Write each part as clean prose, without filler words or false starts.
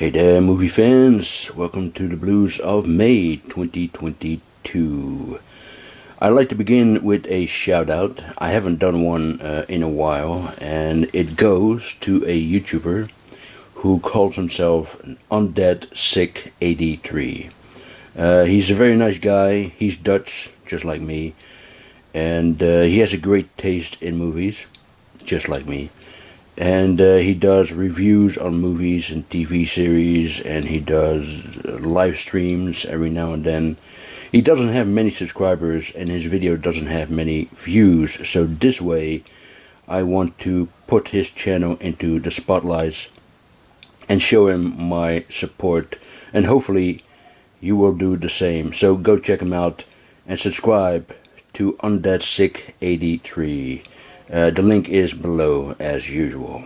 Hey there, movie fans. Welcome to the Blues of May 2022. I'd like to begin with a shout out. I haven't done one in a while, and it goes to a YouTuber who calls himself Undead Sick 83. He's a very nice guy. He's Dutch, just like me, and he has a great taste in movies, just like me. And he does reviews on movies and TV series, and he does live streams every now and then. He doesn't have many subscribers, and his video doesn't have many views, so this way I want to put his channel into the spotlights and show him my support, and hopefully you will do the same. So go check him out and subscribe to Undead Sick 83. The link is below as usual.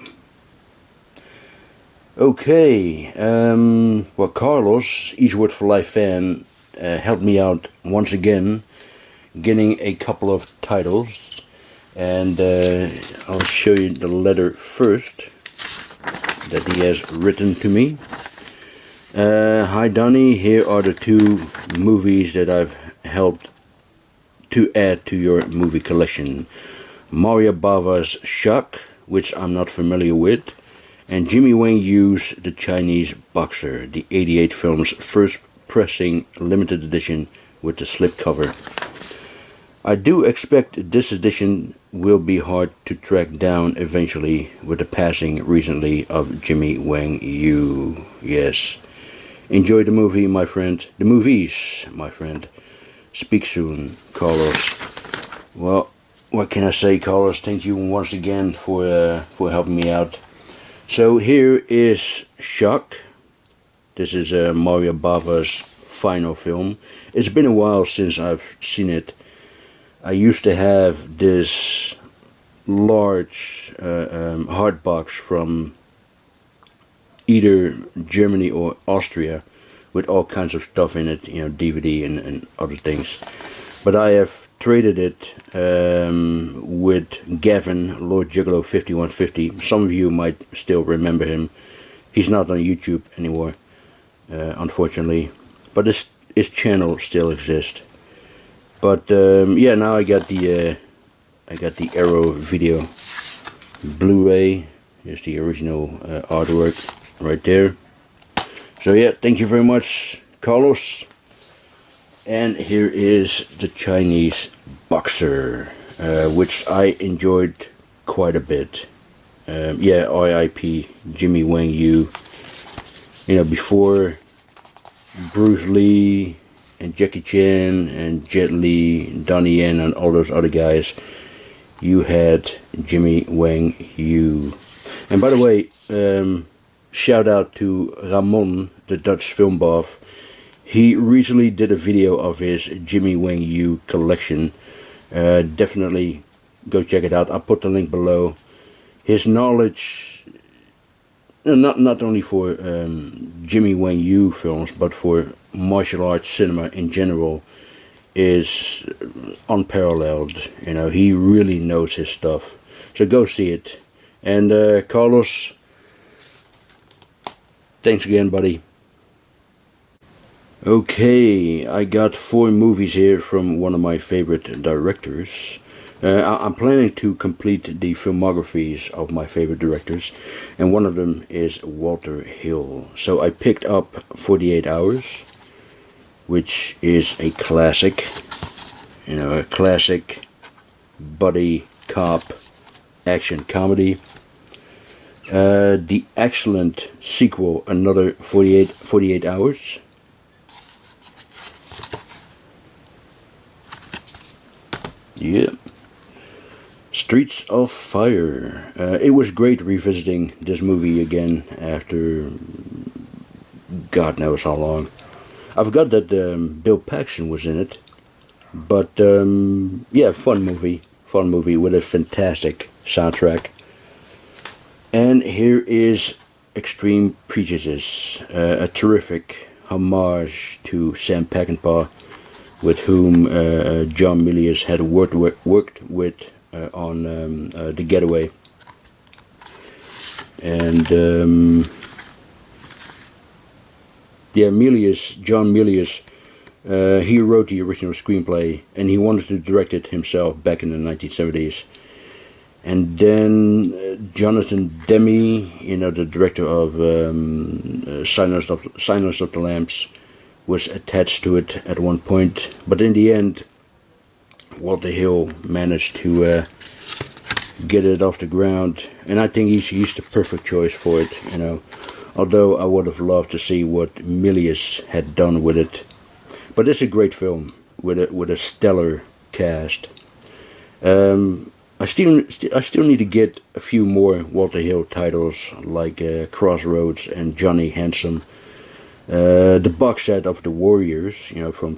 Okay, well, Carlos, Eastwood for Life fan, helped me out once again, getting a couple of titles, and I'll show you the letter first that he has written to me. Hi Donnie, here are the two movies that I've helped to add to your movie collection. Mario Bava's Shock, which I'm not familiar with, and Jimmy Wang Yu's The Chinese Boxer, the 88 film's first pressing limited edition with the slipcover. I do expect this edition will be hard to track down eventually with the passing recently of Jimmy Wang Yu. Yes. Enjoy the movie, my friend. The movies, my friend. Speak soon, Carlos. Well, what can I say, Carlos? Thank you once again for helping me out. So here is Shock. This is Mario Bava's final film. It's been a while since I've seen it. I used to have this large hard box from either Germany or Austria with all kinds of stuff in it, you know, DVD and other things. But I have traded it with Gavin, Lord Juggalo 5150. Some of you might still remember him. He's not on YouTube anymore, unfortunately, but his channel still exists. But yeah, now I got the Arrow video Blu-ray. Here's the original artwork right there. So yeah, thank you very much, Carlos. And here is The Chinese Boxer, which I enjoyed quite a bit. Yeah, RIP Jimmy Wang Yu. You know, before Bruce Lee and Jackie Chan and Jet Li, Donnie Yen and all those other guys, you had Jimmy Wang Yu. And by the way, shout out to Ramon, the Dutch film buff. He recently did a video of his Jimmy Wang Yu collection. Definitely go check it out. I'll put the link below. His knowledge, not only for Jimmy Wang Yu films, but for martial arts cinema in general, is unparalleled. You know, he really knows his stuff. So go see it. And Carlos, thanks again, buddy. Okay, I got 4 movies here from one of my favorite directors. I'm planning to complete the filmographies of my favorite directors, and one of them is Walter Hill. So I picked up 48 Hours, which is a classic, you know, a classic buddy cop action comedy. The excellent sequel, Another 48 Hours. Yeah. Streets of Fire. It was great revisiting this movie again after God knows how long. I forgot that Bill Paxton was in it. But yeah, fun movie with a fantastic soundtrack. And here is Extreme Prejudice, a terrific homage to Sam Peckinpah, with whom John Milius had worked with on The Getaway. And Yeah, John Milius, he wrote the original screenplay, and he wanted to direct it himself back in the 1970s. And then Jonathan Demme, the director of Silence of the Lambs, was attached to it at one point. But in the end, Walter Hill managed to get it off the ground, and I think he's the perfect choice for it. Although I would have loved to see what Milius had done with it. But it's a great film with a stellar cast. I still need to get a few more Walter Hill titles like Crossroads and Johnny Handsome. The box set of The Warriors, from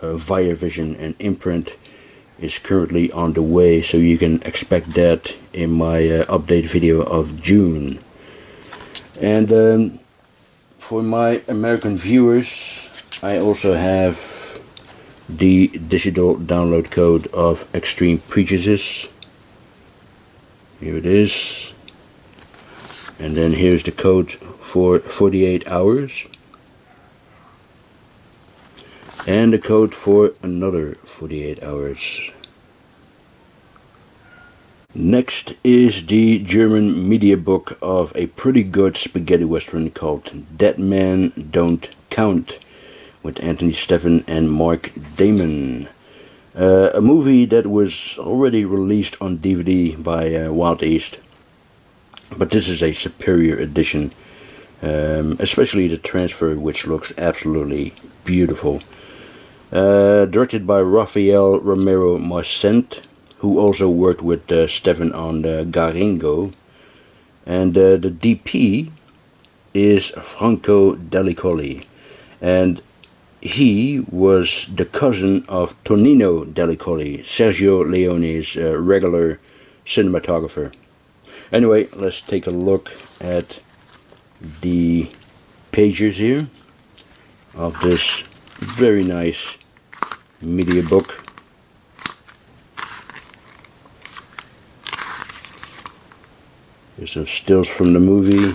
Via Vision and Imprint, is currently on the way, so you can expect that in my update video of June. And for my American viewers, I also have the digital download code of Extreme Prejudice. Here it is. And then here's the code for 48 hours. And the code for another 48 hours. Next is the German media book of a pretty good spaghetti western called Dead Men Don't Count, with Anthony Stephen and Mark Damon. A movie that was already released on DVD by Wild East, but this is a superior edition, especially the transfer, which looks absolutely beautiful. Directed by Rafael Romero Marcent, who also worked with Stephen on Garingo, and the DP is Franco Delicoli, and he was the cousin of Tonino Delicoli, Sergio Leone's regular cinematographer. Anyway, let's take a look at the pages here of this very nice media book. Here's some stills from the movie.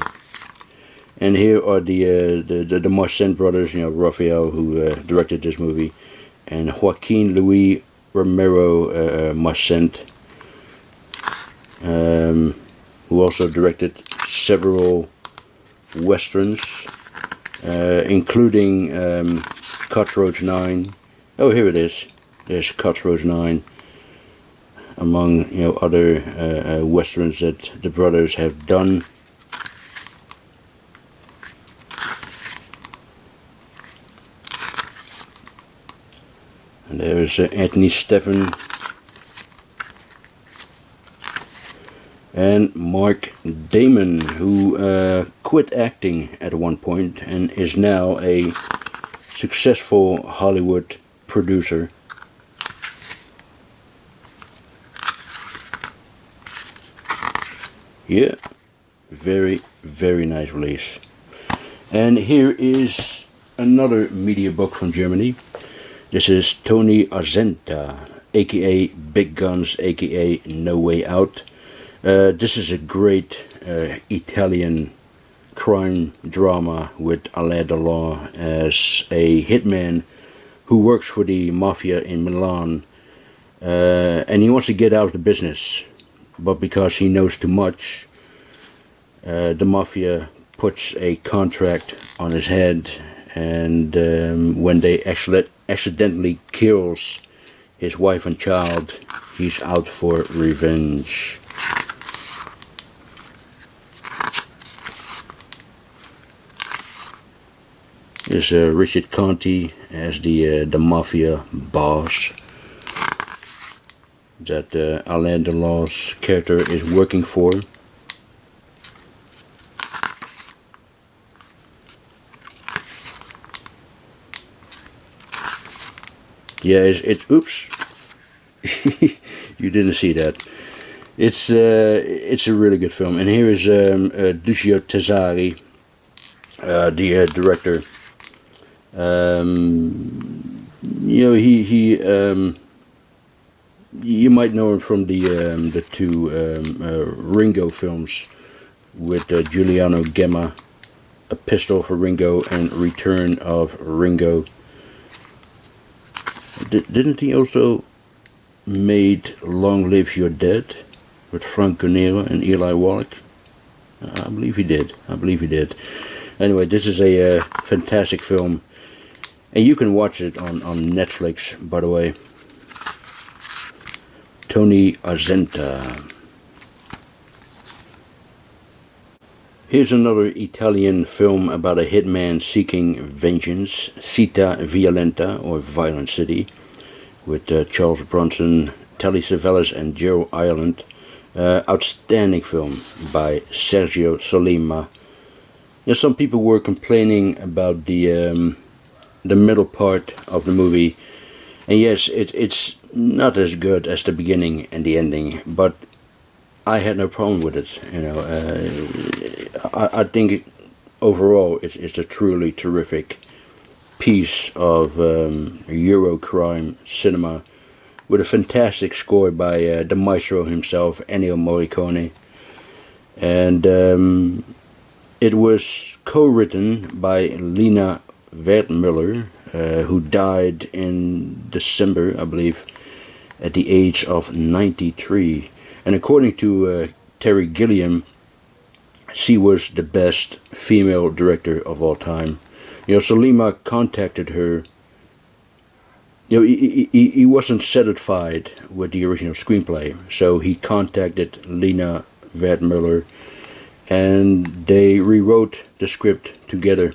And here are the Marcent brothers, Raphael, who directed this movie, and Joaquin Luis Romero Marcent, who also directed several westerns, including Cutthroat 9. Oh, here it is. There's Cutthroat 9, among other westerns that the brothers have done. And there's Anthony Stephen and Mark Damon, who quit acting at one point and is now a successful Hollywood producer. Yeah, very, very nice release. And here is another media book from Germany. This is Tony Azenta, aka Big Guns, aka No Way Out. This is a great Italian crime drama with Alain Delon as a hitman who works for the mafia in Milan, and he wants to get out of the business, but because he knows too much, the mafia puts a contract on his head, and when they accidentally kills his wife and child, he's out for revenge. There's Richard Conti as the mafia boss that Alain Delon's character is working for. Yeah, it's oops. You didn't see that. It's a really good film, and here is Lucio Tesari, the director. You might know him from the two Ringo films with Giuliano Gemma, A Pistol for Ringo and Return of Ringo. Didn't he also made Long Live Your Dead with Frank Gonnero and Eli Wallach? I believe he did. Anyway, this is a fantastic film, and you can watch it on Netflix, by the way. Tony Azenta. Here's another Italian film about a hitman seeking vengeance, Città Violenta, or Violent City, with Charles Bronson, Telly Savalas and Joe Ireland. Outstanding film by Sergio Sollima. Some people were complaining about the middle part of the movie, and yes, it's not as good as the beginning and the ending, but I had no problem with it. I think overall it's a truly terrific piece of Eurocrime cinema, with a fantastic score by the maestro himself, Ennio Morricone. And it was co-written by Lina Wertmüller, who died in December, I believe, at the age of 93. And according to Terry Gilliam, she was the best female director of all time. Sollima contacted her. He wasn't satisfied with the original screenplay, so he contacted Lina Wertmüller, and they rewrote the script together.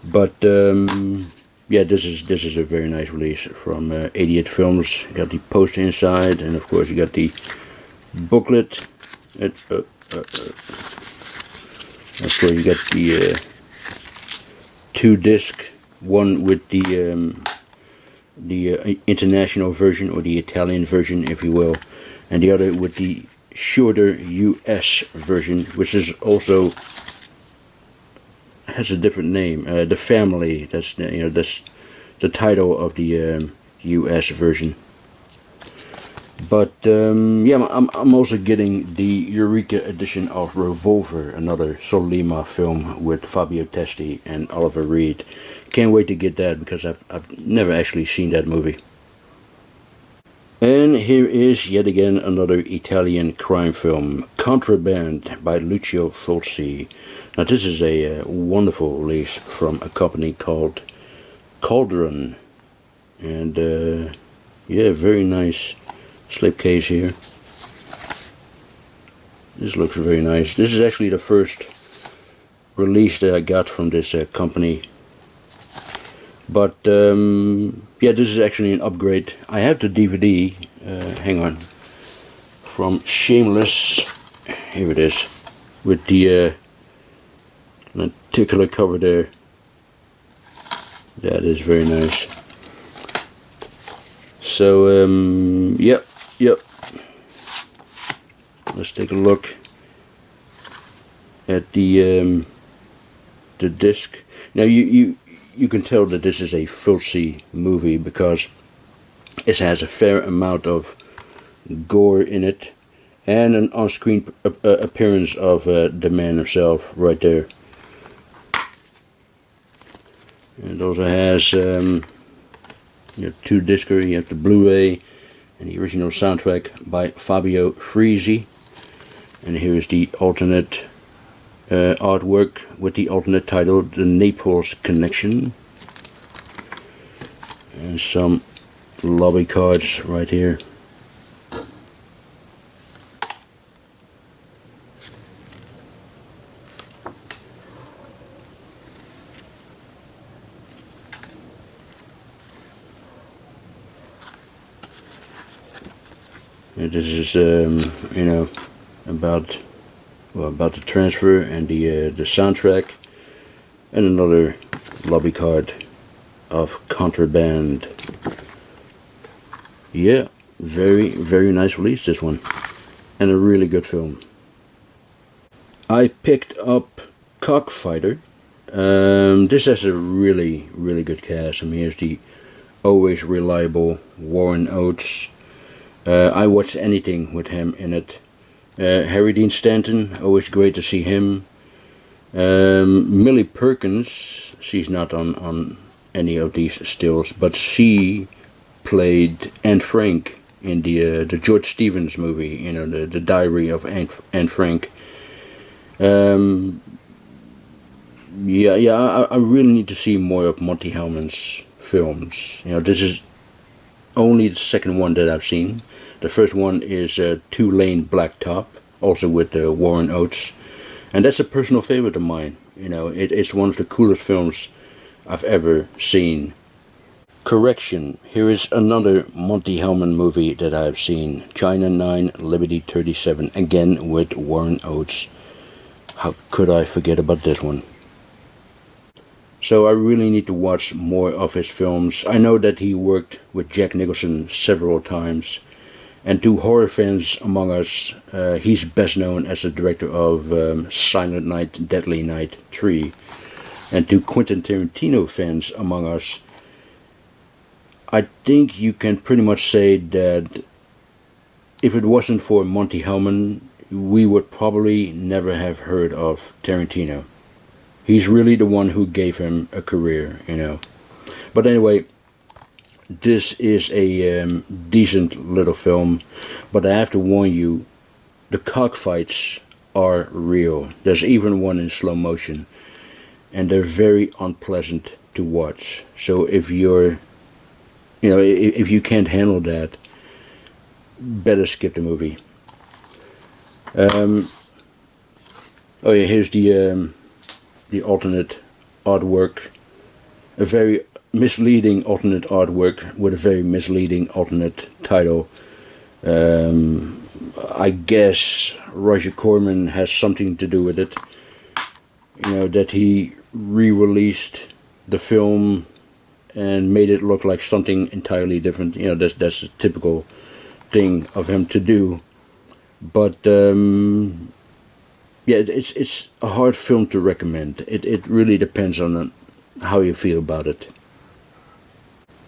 But this is a very nice release from 88 Films. You got the poster inside, and of course you got the booklet. Of course you got the 2-disc, one with the international version, or the Italian version, if you will, and the other with the shorter US version, which is also has a different name. The Family. That's the title of the US version. But I'm also getting the Eureka edition of Revolver, another Sollima film with Fabio Testi and Oliver Reed. Can't wait to get that, because I've never actually seen that movie. And here is yet again another Italian crime film, Contraband by Lucio Fulci. Now this is a wonderful release from a company called Cauldron, and very nice slipcase here. This looks very nice. This is actually the first release that I got from this company. But this is actually an upgrade. I have the DVD, hang on, from Shameless. Here it is, with the lenticular cover there. That is very nice. So yep. Let's take a look at the disc. Now you can tell that this is a Fulci movie, because it has a fair amount of gore in it, and an on-screen appearance of the man himself right there. And it also has 2-discer. You have the Blu-ray and the original soundtrack by Fabio Frisi. And here is the alternate artwork with the alternate title, The Naples Connection. And some lobby cards right here. And this is about the transfer and the soundtrack, and another lobby card of Contraband. Yeah, very, very nice release, this one, and a really good film. I picked up Cockfighter. This has a really, really good cast. Here's the always reliable Warren Oates. I watch anything with him in it. Harry Dean Stanton, always great to see him. Millie Perkins, she's not on any of these stills, but she played Anne Frank in the George Stevens movie, you know, the Diary of Anne Frank. I really need to see more of Monty Hellman's films. You know, this is only the second one that I've seen. The first one is Two Lane Blacktop, also with Warren Oates, and that's a personal favorite of mine. You know, it's one of the coolest films I've ever seen. Correction, here is another Monty Hellman movie that I've seen, China 9, Liberty 37, again with Warren Oates. How could I forget about this one? So I really need to watch more of his films. I know that he worked with Jack Nicholson several times, and to horror fans among us, he's best known as the director of Silent Night, Deadly Night 3. And to Quentin Tarantino fans among us, I think you can pretty much say that if it wasn't for Monty Hellman, we would probably never have heard of Tarantino. He's really the one who gave him a career, you know. But anyway, this is a decent little film, but I have to warn you, the cockfights are real. There's even one in slow motion, and they're very unpleasant to watch. So if you're, you know, if you can't handle that, better skip the movie. Oh yeah, here's the alternate artwork. A very misleading alternate artwork with a very misleading alternate title. I guess Roger Corman has something to do with it. You know, that he re-released the film and made it look like something entirely different. You know, that's a typical thing of him to do. But yeah, it's a hard film to recommend. It really depends on how you feel about it.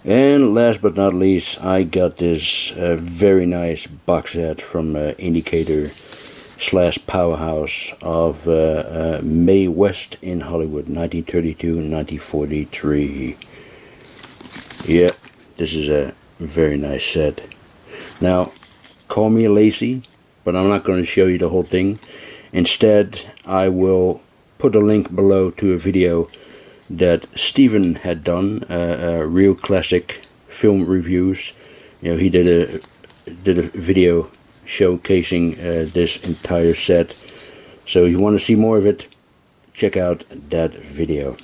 And last but not least, I got this very nice box set from Indicator / Powerhouse of Mae West in Hollywood, 1932 and 1943. Yeah, this is a very nice set. Now, call me lazy, but I'm not going to show you the whole thing. Instead, I will put a link below to a video that Steven had done, real classic film reviews. You know, he did a video showcasing this entire set. So if you want to see more of it, check out that video.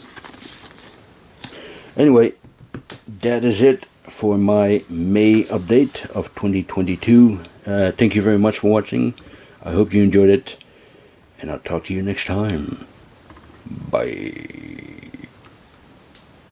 Anyway, that is it for my May update of 2022. Thank you very much for watching. I hope you enjoyed it, and I'll talk to you next time. Bye.